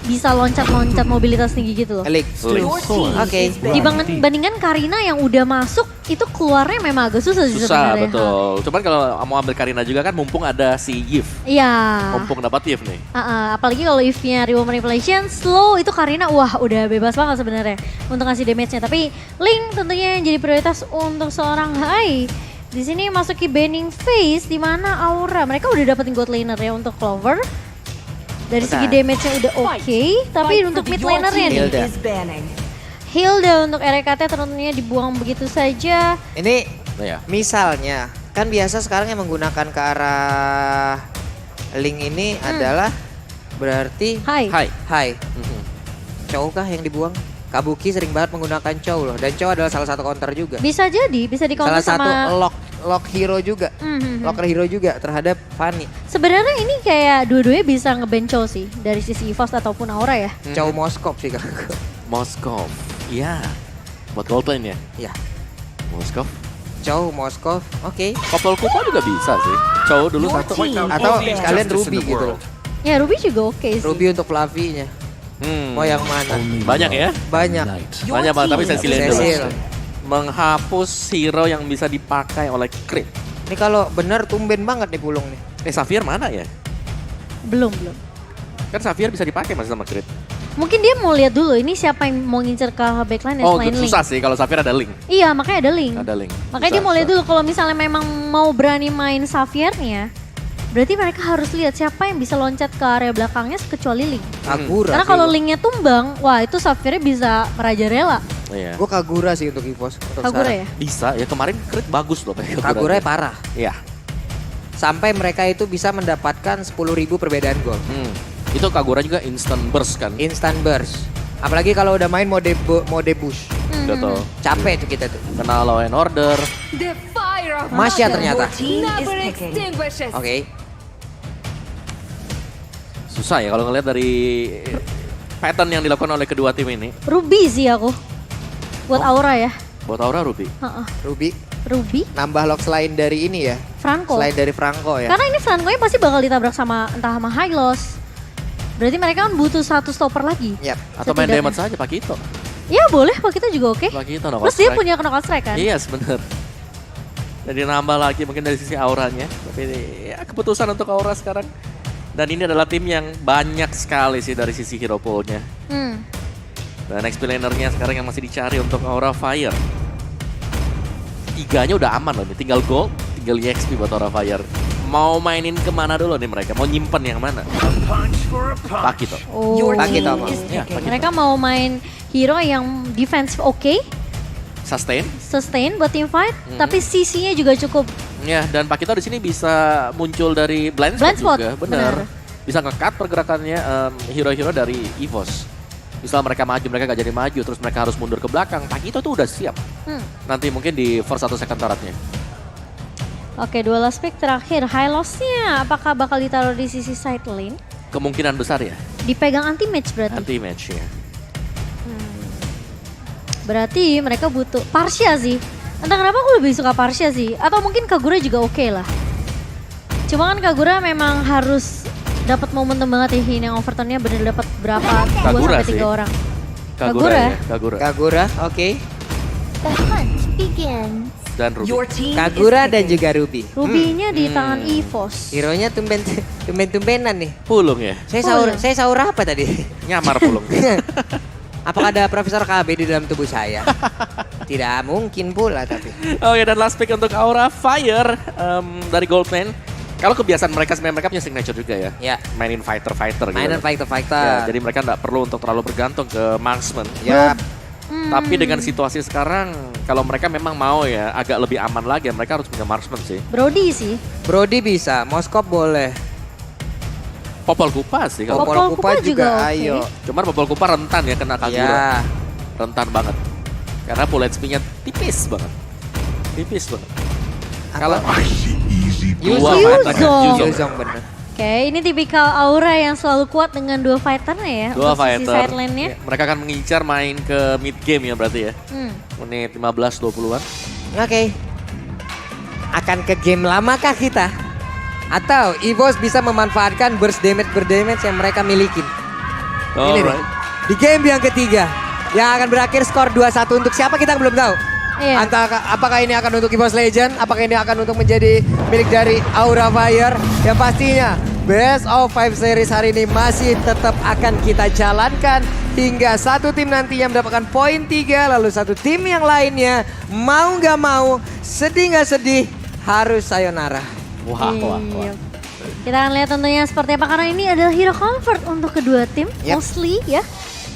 bisa loncat-loncat mobilitas tinggi gitu loh. Elix. Oke. Dibandingkan Karina yang udah masuk, itu keluarnya memang agak susah sih Susah, sebenarnya. betul. Cuman kalau mau ambil Karina juga kan mumpung ada si Yves. Iya. Mumpung dapat Yves nih. Apalagi kalau Yves-nya Real Manipulation, slow itu Karina wah udah bebas banget sebenarnya untuk ngasih damage-nya. Tapi Link tentunya yang jadi prioritas untuk seorang Hai. Di sini masuki banning phase di mana Aura mereka udah dapetin god laner ya untuk Clover. Dari segi damage-nya udah oke, tapi untuk mid laner-nya nih. Hilda untuk RKT tentunya dibuang begitu saja. Ini Nah ya. misalnya, kan biasa sekarang yang menggunakan ke arah Link ini adalah berarti Hai. Hai. Chow kah yang dibuang? Kabuki sering banget menggunakan Chow loh. Dan Chow adalah salah satu counter juga. Bisa jadi, bisa di counter Salah satu sama lock hero juga. Locker hero juga terhadap Fanny. Sebenarnya ini kayak dua-duanya bisa nge-ban Chow sih dari sisi EVOS ataupun Aura ya. Chow Moskov sih kak. Moskov. Iya. Buat goldlane ya? Ya. Moskov. Chow Moskov, oke. Couple Kupa juga bisa sih. Cow dulu satu. Atau sekalian Ruby gitu loh. Ya Ruby juga oke sih. Ruby untuk Fluffy-nya. Mau yang mana? Banyak ya? Banyak. Banyak banget, tapi Cecil yang Cecil. menghapus hero yang bisa dipakai oleh Crit. Ini kalau bener tumben banget nih Pulung nih. Xavier mana ya? Belum. Kan Xavier bisa dipakai masih sama Crit. Mungkin dia mau lihat dulu ini siapa yang mau ngincer ke backline ya Oh, selain Link. susah sih kalau Xavier ada Link. Iya, makanya ada Link. Ada Link. Makanya dia mau lihat dulu kalau misalnya memang mau berani main Xaviernya, berarti mereka harus lihat siapa yang bisa loncat ke area belakangnya kecuali Link. Kagura. Karena kalau Linknya tumbang, wah itu Xaviernya bisa merajalela. Iya. Gue Kagura sih untuk EVOS. Kagura ya? Bisa ya, kemarin Crit bagus loh pakai Kagura parah. Iya. Sampai mereka itu bisa mendapatkan 10.000 perbedaan gol. Itu Kagura juga instant burst kan? Instant burst. Apalagi kalau udah main mode bush. Udah tuh. Capek tuh kita tuh. Kenal Law and Order. Masya ternyata. Oke. Susah ya kalau ngelihat dari pattern yang dilakukan oleh kedua tim ini. Ruby sih aku. Buat Aura ya. Buat Aura Ruby. Ruby Ruby, nambah lock selain dari ini ya. Franco. Selain dari Franco ya. Karena ini Franco-nya pasti bakal ditabrak sama entah sama Hylos. Berarti mereka kan butuh satu stopper lagi. Yap. Atau main Setidaknya. damage saja Pak Kito. Ya boleh, Pak kita juga oke. Pak Kito Terus dia punya knockout strike kan? Iya bener. Jadi nambah lagi mungkin dari sisi auranya. Tapi ya keputusan untuk Aura sekarang. Dan ini adalah tim yang banyak sekali sih dari sisi hero pool-nya. Dan XP laner-nya sekarang yang masih dicari untuk Aura Fire. Tiganya udah aman loh nih, tinggal gold, tinggal EXP buat Aura Fire. Mau mainin kemana dulu nih mereka? Mau nyimpen yang mana? Pak Kito. Oh, Pak Kito mau. Ya, Pak Kito. mereka mau main hero yang defense oke, Sustain. sustain buat team fight, tapi CC-nya juga cukup. Ya, dan Pak Kito di sini bisa muncul dari blind spot, Blind spot, juga, bener. Bisa nge-cut pergerakannya hero-hero dari EVOS. Misal mereka maju, mereka gak jadi maju, terus mereka harus mundur ke belakang. Pak Kito tuh udah siap. Nanti mungkin di first 1 second turret-nya. Oke, dua last pick terakhir. Hylos-nya apakah bakal ditaruh di sisi side lane? Kemungkinan besar ya, Dipegang anti-match berarti? anti-match ya. Berarti mereka butuh Parsha sih. Entah kenapa aku lebih suka Parsha sih. Atau mungkin Kagura juga oke lah. Cuma kan Kagura memang harus dapat momentum banget ya. Ini yang overturn-nya bener dapat berapa? 2 Kagura sampai 3 sih. orang. Kagura ya, Kagura. Kagura, oke. The hunt begins. Dan Ruby. Kagura dan juga Ruby. Ruby-nya di tangan EVOS. Hero-nya tumben-tumbenan nih. Pulung ya, Saya sahur apa tadi? nyamar Pulung. Apakah ada Profesor KB di dalam tubuh saya? Tidak mungkin pula tapi. Oke, dan last pick untuk Aura Fire dari Goldman. Kalau kebiasaan mereka sebenarnya mereka punya signature juga ya. Ya. Mainin fighter-fighter gitu. Mainan Ya, fighter. jadi mereka nggak perlu untuk terlalu bergantung ke marksman. Ya. Tapi dengan situasi sekarang, kalau mereka memang mau ya agak lebih aman lagi, mereka harus punya marksman sih. Brody sih. Brody bisa, Moskop boleh. Popol Kupa sih kalau. Popol Popol Kupa Kupa juga juga oke. ayo. Cuman Popol Kupa rentan ya kena Kagura. Ya. Rentan banget. Karena full HP-nya tipis banget. Tipis banget. Kalau Yuzong. Yuzong bener. Oke, ini tipikal Aura yang selalu kuat dengan dua fighternya ya. dua untuk sisi fighter, side lane-nya. ya, mereka akan mengincar main ke mid game ya berarti ya. Menit 15-20-an. Oke. Akan ke game lamakah kita? Atau EVOS bisa memanfaatkan burst damage yang mereka miliki? Ini nih. Alright. Di game yang ketiga. Yang akan berakhir skor 2-1 untuk siapa kita belum tahu. Iya. Apakah ini akan untuk EVOS Legend? Apakah ini akan untuk menjadi milik dari Aura Fire? Yang pastinya Best of 5 series hari ini masih tetap akan kita jalankan. Hingga satu tim nantinya mendapatkan poin 3. Lalu satu tim yang lainnya mau nggak mau, sedih nggak sedih, harus sayonara. Wah, wah, wah. Iya. Kita akan lihat tentunya seperti apa karena ini adalah hero comfort untuk kedua tim. Yep. Mostly ya.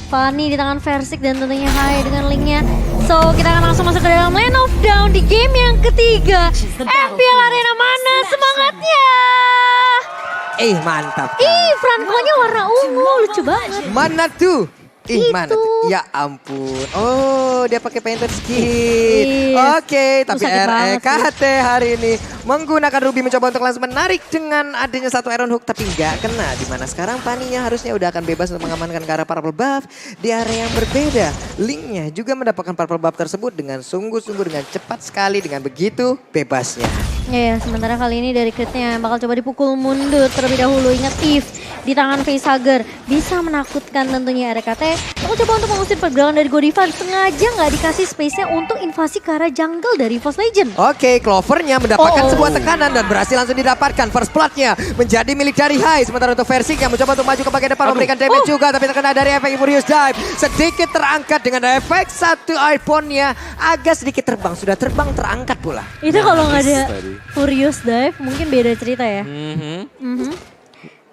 Fanny di tangan Versik dan tentunya Hai dengan linknya. So kita akan langsung masuk ke dalam Lane of Down di game yang ketiga. FPL Arena mana semangatnya? Mantap. Ih, Franco-nya warna ungu, lucu banget. Mana tuh? Mana Itu. tuh? Ya ampun. Oh, dia pakai painted skin. Yes. Oke, tapi sakit banget REKT hari ini menggunakan Ruby mencoba untuk langsung menarik dengan adanya satu Iron Hook tapi nggak kena. Dimana sekarang Paninya harusnya udah akan bebas untuk mengamankan ke arah purple buff di area yang berbeda. Linknya juga mendapatkan purple buff tersebut dengan sungguh-sungguh dengan cepat sekali dengan begitu bebasnya. Ya, sementara kali ini dari critnya bakal coba dipukul mundur terlebih dahulu. Ingat Eve di tangan Facehugger bisa menakutkan tentunya RKT. Aku coba untuk mengusir pergerakan dari Godiva, sengaja nggak dikasih space-nya untuk invasi ke arah jungle dari EVOS Legend. Oke, Clovernya mendapatkan Oh. sebuah tekanan dan berhasil langsung didapatkan. First blood-nya menjadi milik dari Hai. Sementara untuk Versik yang mencoba untuk maju ke bagian depan memberikan damage juga. Tapi terkena dari efek Furious Dive. Sedikit terangkat dengan efek satu iPhone-nya. Agak sedikit terbang, sudah terbang terangkat pula. Itu kalau nggak ada tadi. Furious Dive mungkin beda cerita ya. Mhm. Mhm.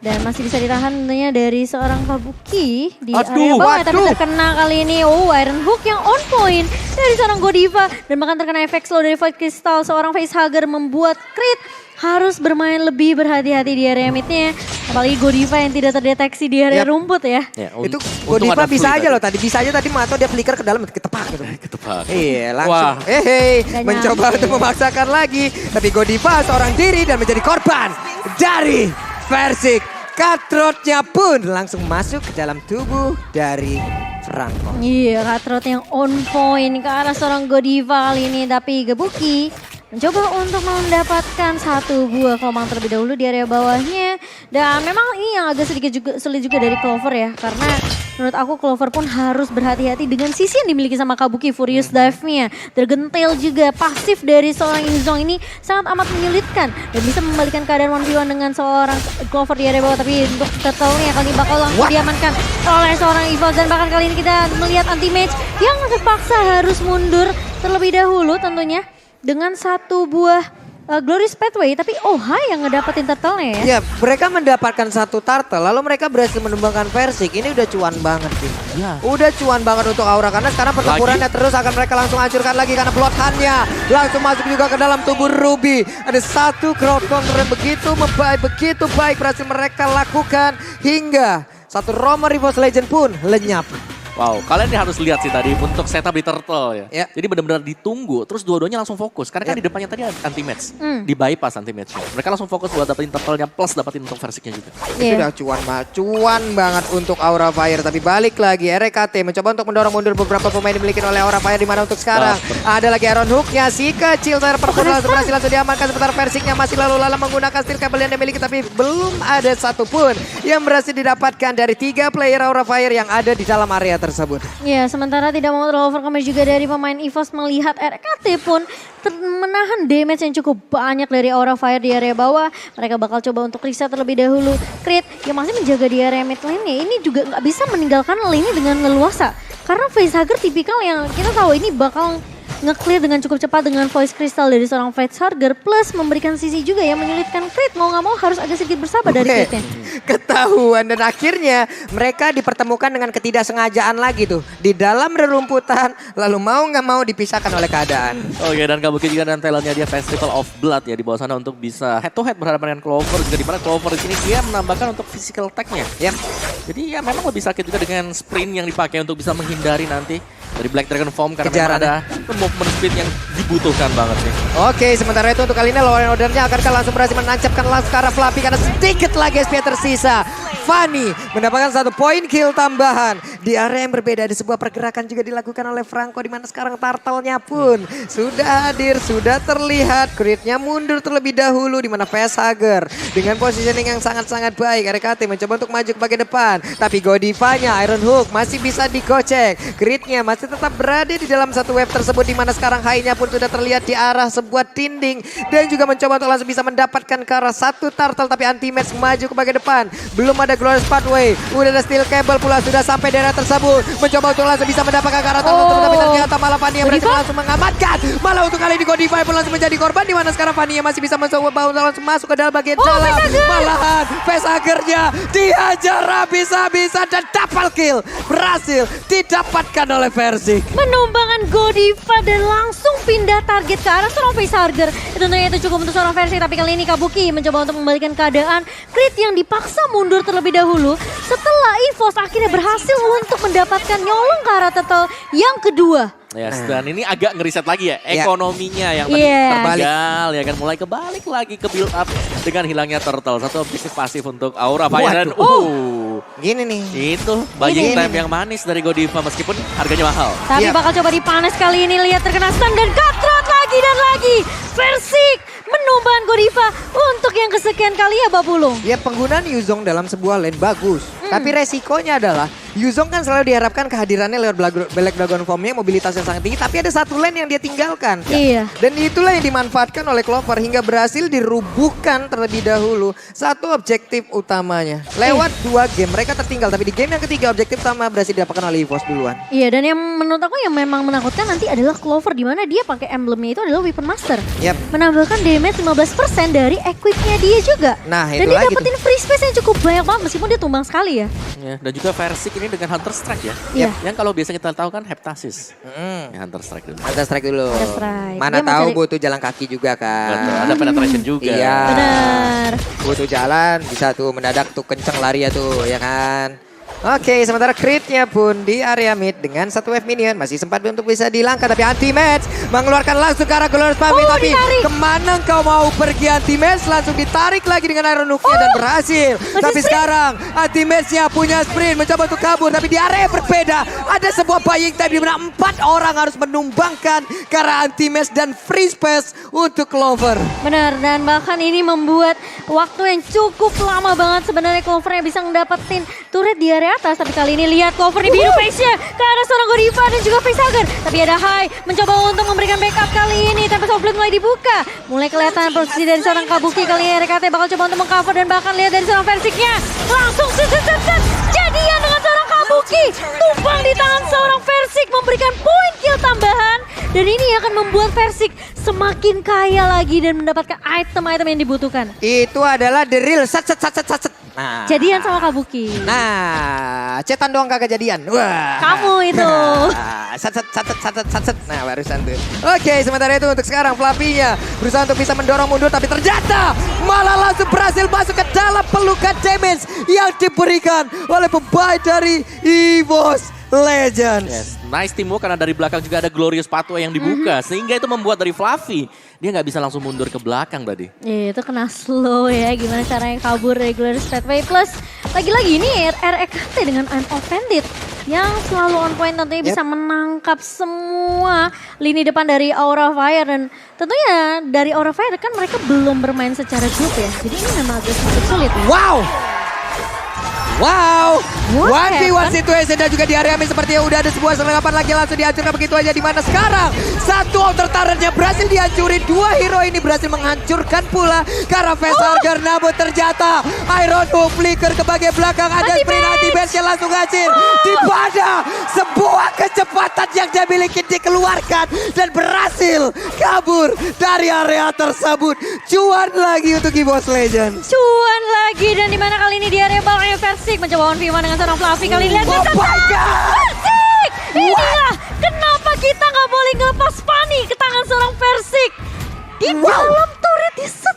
Dan masih bisa ditahan tentunya dari seorang Kabuki di area Aduh, bawah. Tapi waduh. terkena kali ini, Iron Hook yang on point dari seorang Godiva. Dan bahkan terkena efek slow dari Void Crystal. Seorang Facehugger membuat crit. Harus bermain lebih berhati-hati di area midnya. Apalagi Godiva yang tidak terdeteksi di area Yap. rumput ya. Ya, Itu untung Godiva ada bisa free aja tadi. loh tadi. Bisa aja tadi Mato dia flicker ke dalam ketepak gitu. Ketepak. Iya Wah. langsung Gak mencoba nyampe. untuk memaksakan lagi. Tapi Godiva seorang diri dan menjadi korban dari Versik. Cutthroat-nya pun langsung masuk ke dalam tubuh dari Franco. Iya, Cutthroat yang on point ke arah seorang Godiva kali ini. Tapi Gebuki mencoba untuk mendapatkan satu buah kelomang terlebih dahulu di area bawahnya. Dan memang ini yang agak sedikit juga sulit juga dari Clover ya. Karena menurut aku Clover pun harus berhati-hati dengan sisi yang dimiliki sama Kabuki. Furious Dive-nya. Tergentil juga pasif dari seorang Inzong ini sangat amat menyulitkan. Dan bisa membalikan keadaan 1v1 dengan seorang Clover di area bawah. Tapi untuk turtle-nya kali ini bakal langsung diamankan oleh seorang EVOS. Dan bahkan kali ini kita melihat anti-match yang terpaksa harus mundur terlebih dahulu tentunya. Dengan satu buah Glorious Pathway, tapi Hai yang ngedapetin turtle-nya ya. Ya, mereka mendapatkan satu turtle, lalu mereka berhasil menumbangkan Versik. Ini udah cuan banget sih. Ya. Udah cuan banget untuk Aura, karena sekarang pertempurannya terus akan mereka langsung hancurkan lagi. Karena Blood Hunt-nya langsung masuk juga ke dalam tubuh Ruby. Ada satu crowd counter yang begitu baik berhasil mereka lakukan. Hingga satu Roamer EVOS Legend pun lenyap. Wow, kalian ini harus lihat sih tadi untuk setup di turtle ya. Ya. Jadi benar-benar ditunggu, terus dua-duanya langsung fokus. Karena kan di depannya tadi anti-match, di bypass anti-matchnya. Mereka langsung fokus buat dapetin turtle-nya plus dapetin untuk Versiknya juga. Itu Iya. udah cuan banget untuk Aura Fire. Tapi balik lagi RKT mencoba untuk mendorong mundur beberapa pemain dimiliki oleh Aura Fire. Di mana untuk sekarang ada lagi Iron Hook-nya. Si kecil Purple langsung berhasil langsung diamankan. Sementara Versiknya masih lalu-lalang menggunakan steel cable yang dimiliki. Tapi belum ada satupun yang berhasil didapatkan dari 3 player Aura Fire yang ada di dalam area tersebut. Ya, sementara tidak mau terlalu overcome juga dari pemain EVOS melihat RKT pun menahan damage yang cukup banyak dari Aura Fire di area bawah. Mereka bakal coba untuk reset terlebih dahulu. Crit yang masih menjaga di area mid lane-nya. Ini juga nggak bisa meninggalkan lane dengan leluasa. Karena Facehugger tipikal yang kita tahu ini bakal nge-clear dengan cukup cepat dengan voice crystal dari seorang Facehugger plus memberikan sisi juga yang menyulitkan crit. Mau nggak mau harus agak sedikit bersabar dari critnya. Ketahuan dan akhirnya mereka dipertemukan dengan ketidaksengajaan lagi tuh di dalam rerumputan, lalu mau nggak mau dipisahkan oleh keadaan. Oke, dan Kabuki juga dan talentnya dia Festival of Blood ya di bawah sana untuk bisa head to head berhadapan dengan Clover. Juga di mana Clover di sini dia menambahkan untuk physical attack-nya. Yap. Jadi ya memang lebih sakit juga dengan sprint yang dipakai untuk bisa menghindari nanti dari Black Dragon Form karena memang Kejarannya. ada movement speed yang dibutuhkan banget nih. Oke, sementara itu untuk kali ini lawan ordernya akankah langsung berhasil menancapkan langsung ke arah Flappy karena sedikit lagi SP tersisa. Fanny mendapatkan 1 poin kill tambahan. Di area yang berbeda ada sebuah pergerakan juga dilakukan oleh Franco. Di mana sekarang Turtle-nya pun sudah hadir, sudah terlihat. Crit-nya mundur terlebih dahulu. Di mana Facehugger dengan positioning yang sangat-sangat baik. RKT mencoba untuk maju ke bagian depan. Tapi Godiva-nya, Iron Hook masih bisa digocek. Crit-nya masih tetap berada di dalam satu wave tersebut. Di mana sekarang high-nya pun sudah terlihat di arah sebuah dinding. Dan juga mencoba untuk langsung bisa mendapatkan ke arah 1 Turtle. Tapi Anti-Match maju ke bagian depan. Belum ada Glorious Pathway. Udah ada Steel Cable pula sudah sampai daerah tersebut. Mencoba untuk langsung bisa mendapatkan ke arah Turtle. Tapi ternyata malah Fanny yang berhasil langsung mengamankan. Malah untuk kali ini Godiva pun langsung menjadi korban. Di mana sekarang Fanny masih bisa mencoba langsung masuk ke dalam bagian dalam. Malahan Facehugger-nya dihajar habis-habisan dan double kill. Berhasil didapatkan oleh Versik. Menumbangkan Godiva dan langsung pindah target ke arah seorang Facehugger. Tentunya itu cukup untuk seorang Versik, tapi kali ini Kabuki mencoba untuk membalikan keadaan. Crit yang dipaksa mundur terlebih dahulu setelah EVOS akhirnya berhasil untuk mendapatkan nyolong ke arah Turtle yang kedua. Yes, dan ini agak ngeriset lagi ya, ekonominya yang tadi Terbalik. tertinggal ya kan, mulai kebalik lagi ke build up dengan hilangnya Turtle. Satu objektif pasif untuk Aura Fire dan Gini nih. itu buying time yang manis dari Godiva meskipun harganya mahal. Tapi bakal coba dipanas kali ini, lihat terkena stun dan cutthroat lagi dan lagi. Versik menumbangkan Godiva untuk yang kesekian kali ya Babulung. Ya penggunaan Yuzong dalam sebuah lane bagus. Tapi resikonya adalah Yuzong kan selalu diharapkan kehadirannya lewat Black Dragon Form-nya mobilitasnya sangat tinggi. Tapi ada satu lane yang dia tinggalkan. Iya. Dan itulah yang dimanfaatkan oleh Clover hingga berhasil dirubuhkan terlebih dahulu satu objektif utamanya. Lewat 2 game mereka tertinggal. Tapi di game yang ketiga objektif utama berhasil didapatkan oleh EVOS duluan. Iya, dan yang menurut aku yang memang menakutkan nanti adalah Clover, di mana dia pakai emblemnya itu adalah Weapon Master. Yap. Menambahkan damage 15% dari equipnya dia juga. Nah, dan itu dia lagi dapetin free space yang cukup banyak banget meskipun dia tumbang sekali ya. Ya, dan juga Versik ini dengan Hunter Strike ya. Iya. Yang kalau biasa kita tahu kan Heptasis. Ya, Hunter Strike dulu. Ada strike dulu. Ada strike. Mana Dia mau tahu cari- butuh jalan kaki juga kan. Betul, ada penetration juga. Iya. Benar. Butuh jalan bisa tuh mendadak tuh kenceng lari ya tuh ya kan. Oke, sementara crit-nya pun di area mid dengan 1 wave minion masih sempat untuk bisa dilangkah, tapi Anti-Match mengeluarkan langsung ke arah Glorious Pamit. Tapi ditarik. kemana kau mau pergi Anti-Match? Langsung ditarik lagi dengan Iron Hook-nya dan berhasil. Tapi sprint. sekarang Anti-Match-nya punya sprint mencoba untuk kabur, tapi di area yang berbeda ada sebuah buying time di mana 4 orang harus menumbangkan ke arah Anti-Match dan free space untuk Clover. Benar, dan bahkan ini membuat waktu yang cukup lama banget sebenarnya Clover yang bisa ngedapetin turret di area atas. Tapi kali ini lihat Clover di biru face-nya ke arah seorang Godiva dan juga Facehugger. Tapi ada High mencoba untuk memberikan backup kali ini. Tempest of Blade mulai dibuka. Mulai kelihatan posisi dari seorang Kabuki. Kali ini RKT bakal coba untuk mengcover dan bahkan lihat dari seorang Versiknya. Langsung set. Jadian dengan seorang Kabuki. Tumbang di tangan seorang Versik memberikan poin kill tambahan. Dan ini akan membuat Versik semakin kaya lagi dan mendapatkan item-item yang dibutuhkan. Itu adalah the real sat. Nah. Jadian sama Kabuki. Nah, cetan doang kagak jadian. Wah. Kamu itu. Nah, sat. Nah, barusan tuh. Oke, sementara itu untuk sekarang Fluffy-nya berusaha untuk bisa mendorong mundur, tapi ternyata malah langsung berhasil masuk ke dalam pelukan damage yang diberikan oleh pemain dari EVOS Legends. Yes, nice teamwork karena dari belakang juga ada Glorious Pathway yang dibuka. Sehingga itu membuat dari Fluffy, dia nggak bisa langsung mundur ke belakang tadi. Ya, itu kena slow ya, gimana caranya kabur dari Glorious Pathway. Plus, lagi-lagi ini REKT dengan Unoffended yang selalu on point tentunya bisa menangkap semua lini depan dari Aura Fire. Dan tentunya dari Aura Fire kan mereka belum bermain secara grup ya. Jadi ini memang agak sedikit sulit. Wow, What 1v1 happened? situation dan juga di area mid sepertinya udah ada sebuah serangan lagi langsung dihancurkan begitu aja, di mana sekarang satu outer turret-nya berhasil dihancurin, 2 hero ini berhasil menghancurkan pula karena Facehugger, namun ternyata Iron Hook flicker ke bagian belakang, ada sprint Anti-Match yang langsung ngacir di mana sebuah kecepatan yang dia miliki dikeluarkan dan berhasil kabur dari area tersebut. Cuan lagi untuk EVOS Legends. Cuan lagi, dan dimana kali ini di area bawahnya Versik mencoba 1v1 dengan seorang Fluffy. Kali ini lihat Oh my God! Versik! Inilah kenapa kita nggak boleh ngelepas Fanny ke tangan seorang Versik. Di dalam turret di set.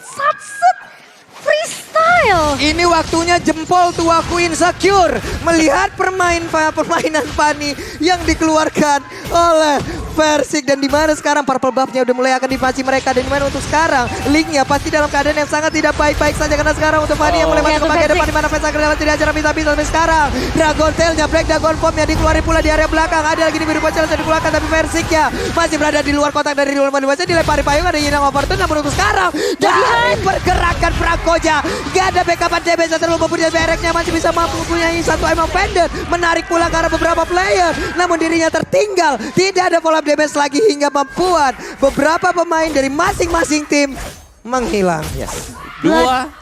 Freestyle. Ini waktunya jempol tuaku insecure melihat permainan Fanny yang dikeluarkan oleh Persik dan di mana sekarang purple buff-nya udah mulai akan divasi mereka dan di mana untuk sekarang Linknya pasti dalam keadaan yang sangat tidak baik-baik saja karena sekarang untuk Fanny yang mulai masuk ke bagian depan di mana Facehager dalam tidak acara bisa-bisa tapi sekarang Dragon Tail-nya Black Dragon Form-nya dikeluarin pula di area belakang ada lagi di biru bocor yang dikeluarkan tapi Persik-nya masih berada di luar kotak dari luar manusia dilempari payung ada Yinang Overturn namun untuk sekarang dari pergerakan Prakoja gak ada backupan DBS yang terlalu mempunyai Bereknya masih bisa mampu mempunyai satu Emma Pendant menarik pula karena beberapa player namun dirinya tertinggal tidak ada follow up DBS lagi hingga membuat beberapa pemain dari masing-masing tim menghilang. Yes. 2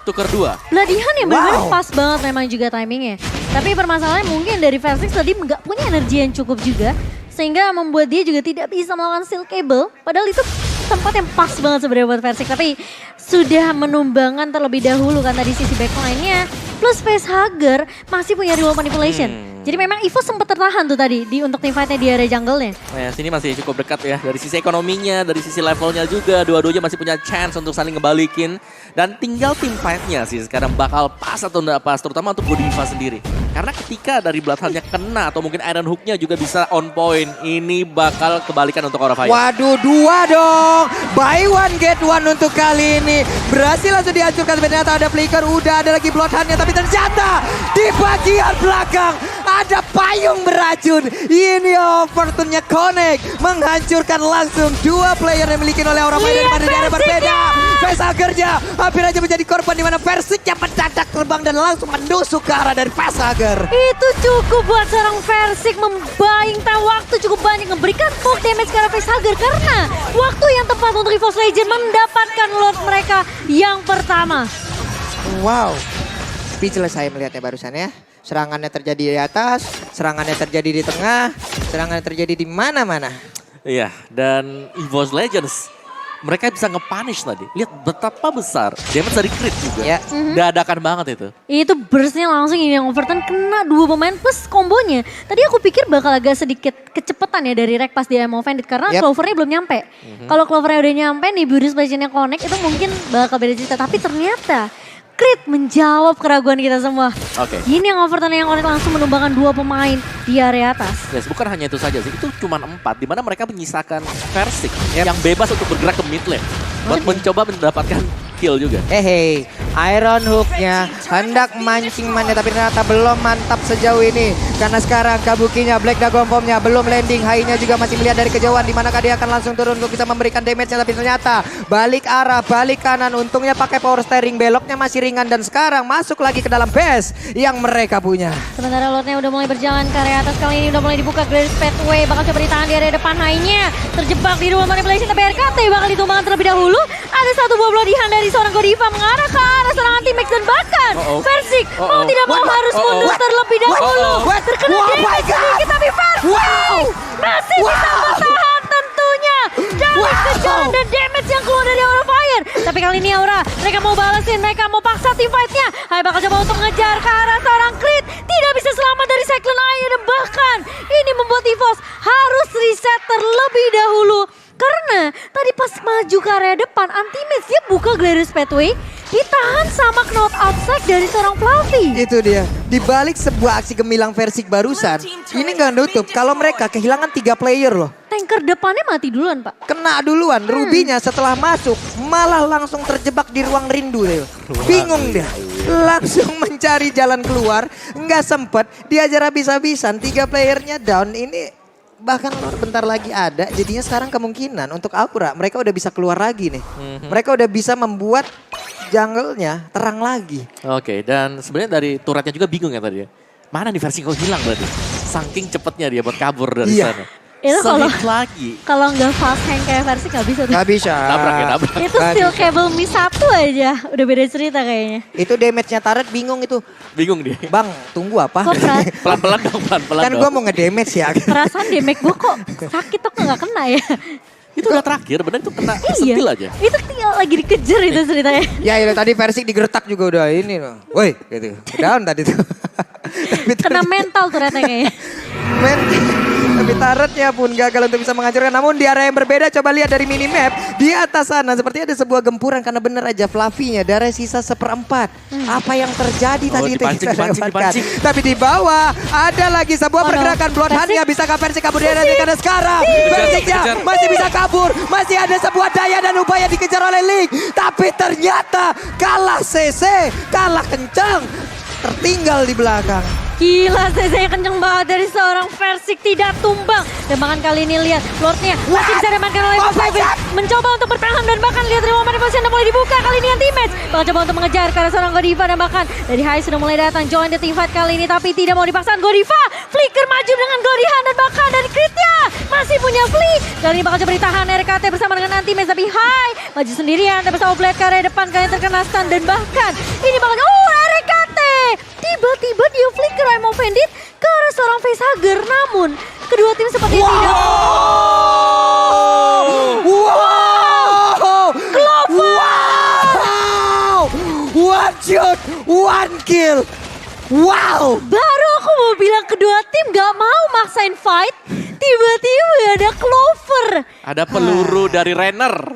tukar 2. Beladihan ya benar-benar Wow. pas banget memang juga timingnya. Tapi permasalahannya mungkin dari Versix tadi nggak punya energi yang cukup juga. Sehingga membuat dia juga tidak bisa melakukan steel cable. Padahal itu tempat yang pas banget sebenarnya buat Versix. Tapi sudah menumbangkan terlebih dahulu kan tadi sisi backline-nya. Plus Facehager masih punya real manipulation. Jadi memang Evo sempat tertahan tuh tadi untuk teamfight-nya di area jungle-nya. Nah, sini masih cukup dekat ya. Dari sisi ekonominya, dari sisi levelnya juga. Dua-duanya masih punya chance untuk saling ngebalikin. Dan tinggal tim fight-nya sih sekarang bakal pas atau enggak pas. Terutama untuk Godiva sendiri. Karena ketika dari Bloodhound-nya kena atau mungkin Iron Hook-nya juga bisa on point. Ini bakal kebalikan untuk Aura Fire. Waduh, 2 dong. Buy one get one untuk kali ini. Berhasil langsung dihancurkan. Ternyata ada flicker. Udah ada lagi Bloodhound-nya. Tapi ternyata di bagian belakang ada payung beracun. Ini Overturn-nya connect. Menghancurkan langsung 2 player yang dimiliki oleh Aura Fire. Pada daerah berbeda. Facehager-nya hampir aja menjadi korban. Dimana Persik-nya mendadak terbang dan langsung menusuk ke arah dari Facehager. Itu cukup buat seorang Versix membayang waktu cukup banyak memberikan full damage ke arah Facehager. Karena waktu yang tepat untuk EVOS Legend mendapatkan Lord mereka yang pertama. Wow. Speechless saya melihatnya barusan ya. Serangannya terjadi di atas, serangannya terjadi di tengah, serangannya terjadi di mana-mana. Iya, dan EVOS Legends mereka bisa nge-punish tadi. Lihat betapa besar damage dari crit juga. Ya. Dadakan banget itu. Itu burstnya langsung ini yang Overturn kena 2 pemain plus kombonya. Tadi aku pikir bakal agak sedikit kecepatan ya dari Rek pas dia mau Vandit karena Yep. Clover-nya belum nyampe. Kalau Clover-nya udah nyampe nih Burst Legend-nya connect itu mungkin bakal beda cerita. Tapi ternyata Crit menjawab keraguan kita semua. Oke. Ini yang Overturn yang connect langsung menumbangkan 2 pemain di area atas. Yes, bukan hanya itu saja sih, itu cuma 4 di mana mereka menyisakan Versix yang bebas untuk bergerak ke mid lane buat mencoba mendapatkan kill juga. Hey, Iron Hook-nya hendak mancing mana tapi ternyata belum mantap sejauh ini. Karena sekarang Kabukinya, Black Dragon Form-nya belum landing. Hai-nya juga masih melihat dari kejauhan di manakah dia akan langsung turun untuk bisa memberikan damage-nya. Tapi ternyata balik arah, balik kanan. Untungnya pakai power steering, beloknya masih ringan. Dan sekarang masuk lagi ke dalam base yang mereka punya. Sementara Lordnya udah mulai berjalan ke area atas. Kali ini udah mulai dibuka Grace Pathway. Bakal coba ditahan di area depan. Hai-nya terjebak di ruang manipulation. Tapi RKT bakal ditumbangkan terlebih dahulu. Ada satu buah bloodihan dari seorang Godiva mengarah ke arah serangan tim Max dan bahkan Versix mau tidak mau harus mundur terlebih dahulu. Terkena damage sedikit tapi Versix masih bisa bertahan tentunya dari kejaran dan damage yang keluar dari Aura Fire. Tapi kali ini Aura, mereka mau balesin, mereka mau paksa team fight-nya. Hai bakal coba untuk ngejar ke arah seorang Crit. Tidak bisa selamat dari Cyclone Air dan bahkan ini membuat EVOS harus reset terlebih dahulu. Karena tadi pas maju ke area depan, Anti-Mage dia buka Gladius Pathway, ditahan sama knot outside dari seorang Fluffy. Itu dia, di balik sebuah aksi gemilang Versix barusan, ini nggak nutup kalau mereka kehilangan 3 player loh. Tanker depannya mati duluan Pak. Kena duluan, Rubinya setelah masuk malah langsung terjebak di ruang rindu deh. Bingung dia, langsung mencari jalan keluar, nggak sempet, diajar habis-habisan, 3 playernya down ini. Bahkan Lord bentar lagi ada, jadinya sekarang kemungkinan untuk Aura mereka udah bisa keluar lagi nih. Mereka udah bisa membuat jungle-nya terang lagi. Oke, dan sebenarnya dari turretnya juga bingung ya tadi ya. Mana nih versi kok hilang berarti? Saking cepetnya dia buat kabur dari Iya. sana. Itu Sehit lagi. kalau nggak fast hang kayak Versix nggak bisa tuh. Gak bisa. Tabrak ya, tabrak. Itu steel cable miss 1 aja, udah beda cerita kayaknya. Itu damage-nya turret bingung itu. Bingung dia. Bang, tunggu apa? Kok Pelan-pelan dong, pelan-pelan Kan dong. gue mau nge-damage ya. perasaan damage gue kok sakit kok nggak kena ya. Itu udah terakhir, bener itu kena Iya, sentil aja. itu tinggal lagi dikejar itu ceritanya. Ya itu tadi Versix digertak juga udah ini loh. Woi gitu. Down tadi tuh. Tapi Kena mental tuh ternyata kayaknya. tapi turretnya pun gagal untuk bisa menghancurkan. Namun di area yang berbeda, coba lihat dari minimap. Di atas sana seperti ada sebuah gempuran karena bener aja Fluffy-nya darah sisa 1/4. Apa yang terjadi tadi itu kita dapatkan. Tapi di bawah ada lagi sebuah pergerakan Bloodhound-nya. Bisakah Versi kabur dari karena sekarang Versiknya masih bisa kabur. Masih ada sebuah daya dan upaya dikejar oleh Link. Tapi ternyata kalah CC, kalah kencang. Tertinggal di belakang. Gila, CC kenceng banget dari seorang Versik tidak tumbang. Dan bahkan kali ini lihat Lordnya masih bisa diamankan oleh Poseidon. Mencoba untuk bertahan dan bahkan lihat Real Manipulation sudah mulai dibuka. Kali ini anti-match. Bahkan coba untuk mengejar karena seorang Godiva dan bahkan dari Hai sudah mulai datang. Join the team fight kali ini tapi tidak mau dipaksakan Godiva. Flicker maju dengan Godihan dan bahkan dari Critnya masih punya Flick. Kali ini bakal coba ditahan RKT bersama dengan anti-match tapi Hai maju sendirian dan bersama Blade ke area depan kalian terkena stun dan bahkan ini bakal RKT. Tiba-tiba dia flicker I'm offended ke arah seorang facehugger. Namun kedua tim seperti tidak. Wow! Wow! One shot, one kill. Wow! Baru aku mau bilang kedua tim gak mau maksain fight. Tiba-tiba ada Clover. Ada peluru dari Renner.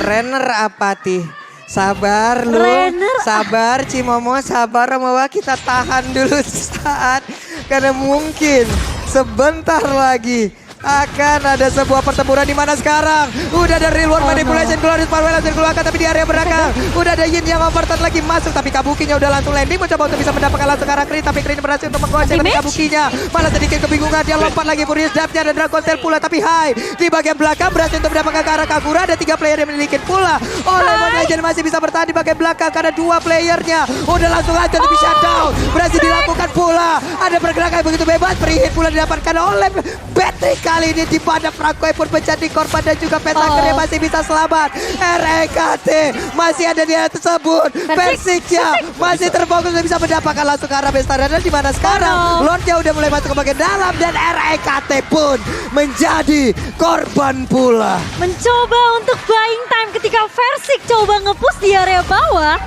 Renner apa Tih? Sabar lu, Renner. sabar Cimomo, sabar Romawa, kita tahan dulu saat karena mungkin sebentar lagi akan ada sebuah pertempuran di mana sekarang udah ada Real World Manipulation keluar dari Sparwell langsung dikeluarkan tapi di area belakang udah ada Yin yang overturn lagi masuk tapi Kabukinya udah langsung landing mencoba untuk bisa mendapatkan langsung ke arah Krin tapi Krin berhasil untuk menggocek tapi Kabukinya malah sedikit kebingungan dia lompat lagi Furious Dapnya dan Dragon Tail pula tapi Hai di bagian belakang berhasil untuk mendapatkan ke arah Kagura ada 3 player yang memiliki pula Mobile Legends masih bisa bertahan di bagian belakang karena 2 playernya udah langsung aja lebih shutdown berhasil dilakukan pula ada pergerakan yang begitu bebas free hit pula didapatkan oleh Patrick kali ini di pada Francoy pun menjadi korban dan juga Petakernya masih bisa selamat. RKT masih ada di atas tersebut. Versiknya masih terfokus dan bisa mendapatkan langsung ke arah Bestara dan di mana sekarang Lordnya udah mulai masuk ke bagian dalam dan RKT pun menjadi korban pula. Mencoba untuk buying time ketika Versik coba nge-push di area bawah.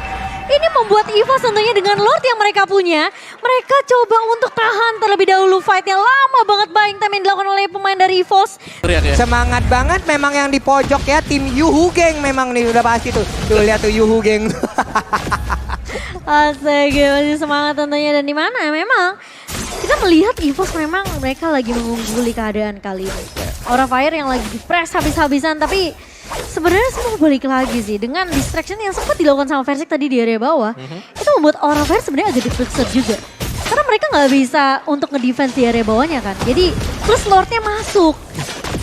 Ini membuat EVOS tentunya dengan Lord yang mereka punya. Mereka coba untuk tahan terlebih dahulu fightnya. Lama banget buying time yang dilakukan oleh pemain dari EVOS. Teriak ya. Semangat banget memang yang di pojok ya. Tim Yuhu Gang memang nih udah pasti tuh. Tuh lihat tuh Yuhu Gang. Astaga masih semangat tentunya. Dan di mana memang kita melihat EVOS memang mereka lagi mengungguli keadaan kali ini. Aura Fire yang lagi di-press habis-habisan tapi sebenarnya semua balik lagi sih dengan distraction yang sempat dilakukan sama Versik tadi di area bawah. Itu membuat Aura Fire sebenarnya agak dipaksa juga. Karena mereka nggak bisa untuk ngedefense di area bawahnya kan. Jadi plus Lordnya masuk.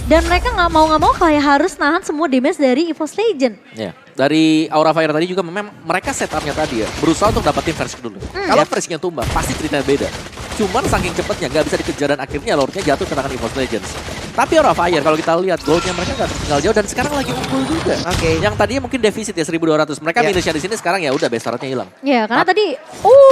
Dan mereka nggak mau kayak harus nahan semua damage dari EVOS Legend. Ya. Dari Aura Fire tadi juga memang mereka setupnya tadi ya. Berusaha untuk dapetin Versik dulu. Kalau Versiknya tumbang pasti ceritanya beda. Cuman saking cepatnya gak bisa dikejar dan akhirnya Lordnya jatuh ke tangan EVOS Legends. Tapi Aura Fire kalau kita lihat goldnya mereka gak tertinggal jauh dan sekarang lagi unggul juga. Oke. Yang tadinya mungkin defisit ya 1200. Mereka minusnya di sini sekarang ya udah bestaratnya hilang. Ya karena tadi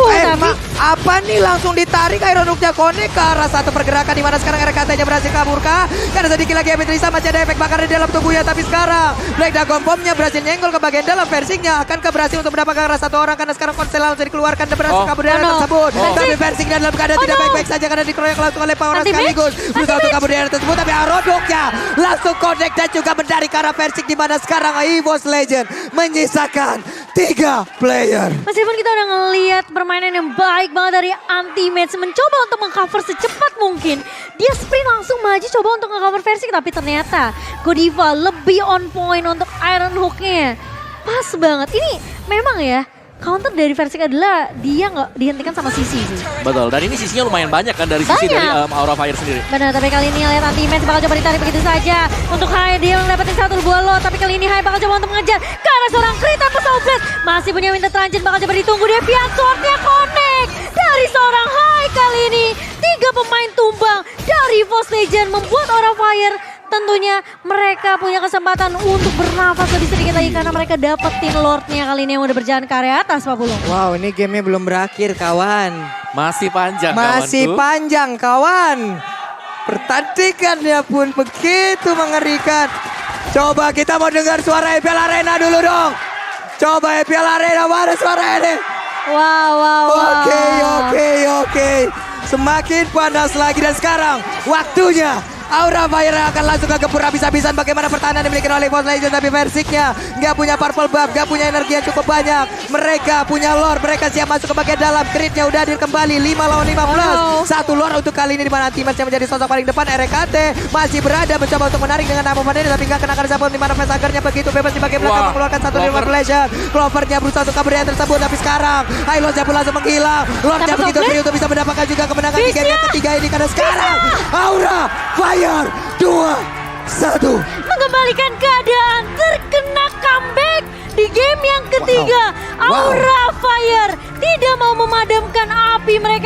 tapi Apa nih langsung ditarik Iron Hook-nya connect ke arah satu pergerakan di mana sekarang RKT-nya berhasil kabur kah? Karena sedikit lagi Ametrisa masih ada efek bakar di dalam tubuhnya tapi sekarang Black Dragon Bomb-nya berhasil nyenggol ke bagian dalam Versiknya akankah berhasil untuk mendapatkan arah satu orang karena sekarang Konstel langsung dikeluarkan dan berhasil kabur dari area tersebut. Tapi Versiknya dalam keadaan tidak baik-baik saja karena dikeroyok langsung oleh Power sekaligus berusaha untuk kabur dari area tersebut tapi Arodoknya langsung connect dan juga menarik ke arah Versik di mana sekarang EVOS Legend menyisakan 3 player. meskipun kita udah ngelihat permainan yang baik banget dari anti-match mencoba untuk mengcover secepat mungkin. Dia sprint langsung maju coba untuk nge-cover Versik tapi ternyata Godiva lebih on point untuk Iron Hook-nya. Pas banget. Ini memang ya counter dari Versik adalah dia nggak dihentikan sama Sisi sih. Betul, dan ini sisinya lumayan banyak kan dari sisi dari Aura Fire sendiri. Benar, tapi kali ini lihat anti-match bakal coba ditarik begitu saja. Untuk Hai dia mendapatkan satu buah lo, tapi kali ini Hai bakal coba untuk mengejar. Karena seorang Crit tanpa Blade masih punya Winter Transit bakal coba ditunggu dia pihak swordnya connect. Dari seorang Hai kali ini 3 pemain tumbang dari EVOS Legend membuat Aura Fire tentunya mereka punya kesempatan untuk bernafas lebih sedikit lagi karena mereka dapetin Lordnya kali ini yang udah berjalan ke area atas Pak Pulung. Wow, ini gamenya belum berakhir kawan. Masih panjang Masih kawanku. panjang kawan. Pertandingannya pun begitu mengerikan. Coba kita mau dengar suara EPL Arena dulu dong. Coba EPL Arena, mana suara ini? Wow. Oke. Semakin panas lagi dan sekarang waktunya Aura Fire akan langsung ke gempur habis-habisan. Bagaimana pertahanan dimiliki oleh League of Legends, tapi Versiknya nggak punya purple buff, nggak punya energi yang cukup banyak. Mereka punya lore, mereka siap masuk ke bagian dalam. Critnya udah hadir kembali 5 lawan 5 plus. Satu lore untuk kali ini di mana Antimatch yang menjadi sosok paling depan. RKT masih berada mencoba untuk menarik dengan nama Vanessa, tapi nggak kena sabun di mana Fasagernya begitu bebas di bagian belakang Wah, mengeluarkan satu dari Clover. Revelation. Clovernya berusaha untuk kabur yang tersebut, tapi sekarang Hylos-nya pun langsung menghilang. Lordnya Dapat begitu top free untuk bisa mendapatkan juga kemenangan di game yang Beast-nya. ketiga ini karena sekarang Aura Fire 2-1. Mengembalikan keadaan, terkena comeback di game yang ketiga. Wow. Aura Fire tidak mau memadamkan api mereka.